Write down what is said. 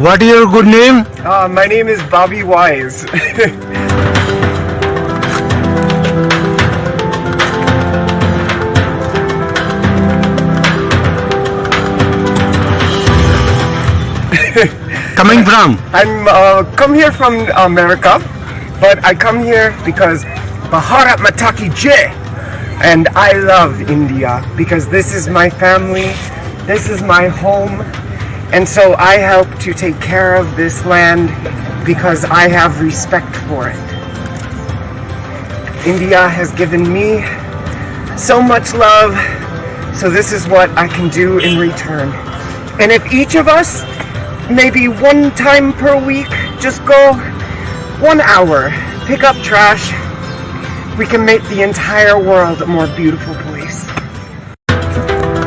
What is your good name? My name is Bobby Wise. Coming from? I'm come here from America, but I come here because Bharat Mataki Jai, and I love India because this is my family, this is my home, and so I help to take care of this land because I have respect for it. India has given me so much love, so this is what I can do in return. And if each of us, maybe one time per week, just go 1 hour, pick up trash, we can make the entire world a more beautiful place.